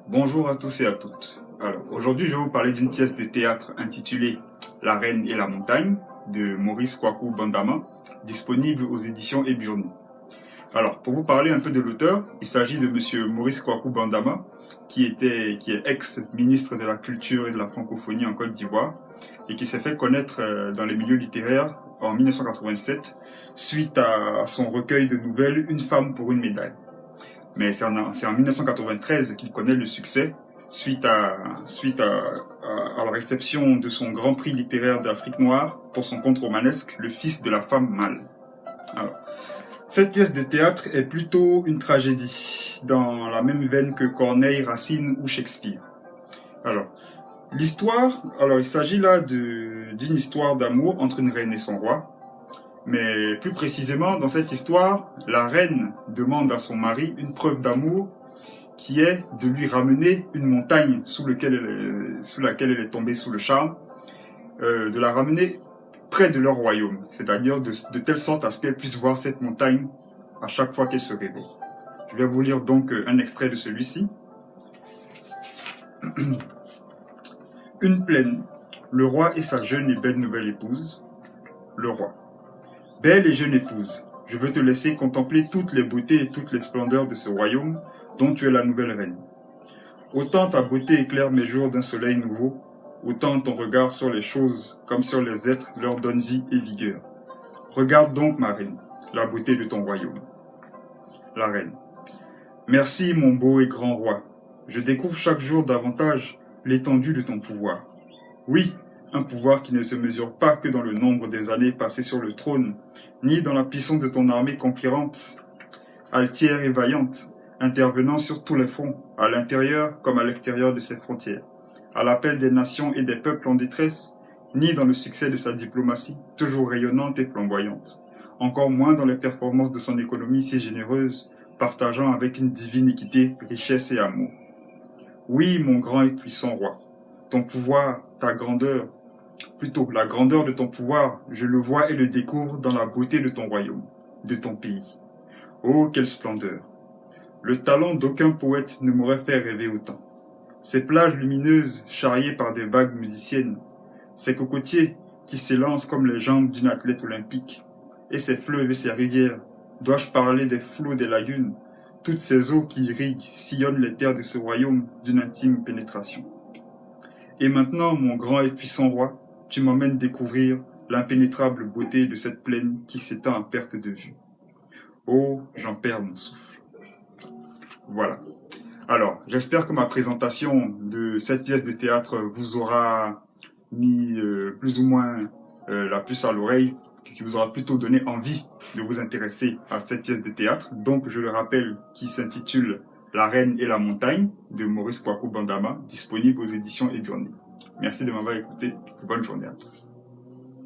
Bonjour à tous et à toutes. Alors, aujourd'hui, je vais vous parler d'une pièce de théâtre intitulée La Reine et la Montagne de Maurice Kwaku Bandama, disponible aux éditions Eburni. Alors, pour vous parler un peu de l'auteur, il s'agit de monsieur Maurice Kwaku Bandama, qui est ex-ministre de la Culture et de la Francophonie en Côte d'Ivoire et qui s'est fait connaître dans les milieux littéraires en 1987 suite à son recueil de nouvelles Une femme pour une médaille. Mais c'est en 1993 qu'il connaît le succès suite à la réception de son Grand Prix littéraire d'Afrique noire pour son conte romanesque Le Fils de la femme mâle. Alors, cette pièce de théâtre est plutôt une tragédie, dans la même veine que Corneille, Racine ou Shakespeare. Alors, il s'agit là d'une histoire d'amour entre une reine et son roi. Mais plus précisément, dans cette histoire, la reine demande à son mari une preuve d'amour qui est de lui ramener une montagne sous laquelle elle est tombée sous le charme, de la ramener près de leur royaume, c'est-à-dire de telle sorte à ce qu'elle puisse voir cette montagne à chaque fois qu'elle se réveille. Je vais vous lire donc un extrait de celui-ci. Une plaine, le roi et sa jeune et belle nouvelle épouse. Le roi. Belle et jeune épouse, je veux te laisser contempler toutes les beautés et toutes les splendeurs de ce royaume dont tu es la nouvelle reine. Autant ta beauté éclaire mes jours d'un soleil nouveau, autant ton regard sur les choses comme sur les êtres leur donne vie et vigueur. Regarde donc, ma reine, la beauté de ton royaume. La reine. Merci, mon beau et grand roi. Je découvre chaque jour davantage l'étendue de ton pouvoir. Oui, un pouvoir qui ne se mesure pas que dans le nombre des années passées sur le trône, ni dans la puissance de ton armée conquérante, altière et vaillante, intervenant sur tous les fronts, à l'intérieur comme à l'extérieur de ses frontières, à l'appel des nations et des peuples en détresse, ni dans le succès de sa diplomatie, toujours rayonnante et flamboyante, encore moins dans les performances de son économie si généreuse, partageant avec une divine équité richesse et amour. Oui, mon grand et puissant roi, ton pouvoir, ta grandeur, plutôt la grandeur de ton pouvoir, je le vois et le découvre dans la beauté de ton royaume, de ton pays. Oh, quelle splendeur! Le talent d'aucun poète ne m'aurait fait rêver autant. Ces plages lumineuses charriées par des vagues musiciennes, ces cocotiers qui s'élancent comme les jambes d'une athlète olympique, et ces fleuves et ces rivières, dois-je parler des flots des lagunes, toutes ces eaux qui irriguent, sillonnent les terres de ce royaume d'une intime pénétration. Et maintenant, mon grand et puissant roi, tu m'emmènes découvrir l'impénétrable beauté de cette plaine qui s'étend à perte de vue. Oh, j'en perds mon souffle. Voilà. Alors, j'espère que ma présentation de cette pièce de théâtre vous aura mis plus ou moins la puce à l'oreille, qui vous aura plutôt donné envie de vous intéresser à cette pièce de théâtre. Donc, je le rappelle, qui s'intitule La Reine et la Montagne de Maurice Kwaku Bandama, disponible aux éditions Eburni. Merci de m'avoir écouté. Bonne journée à tous.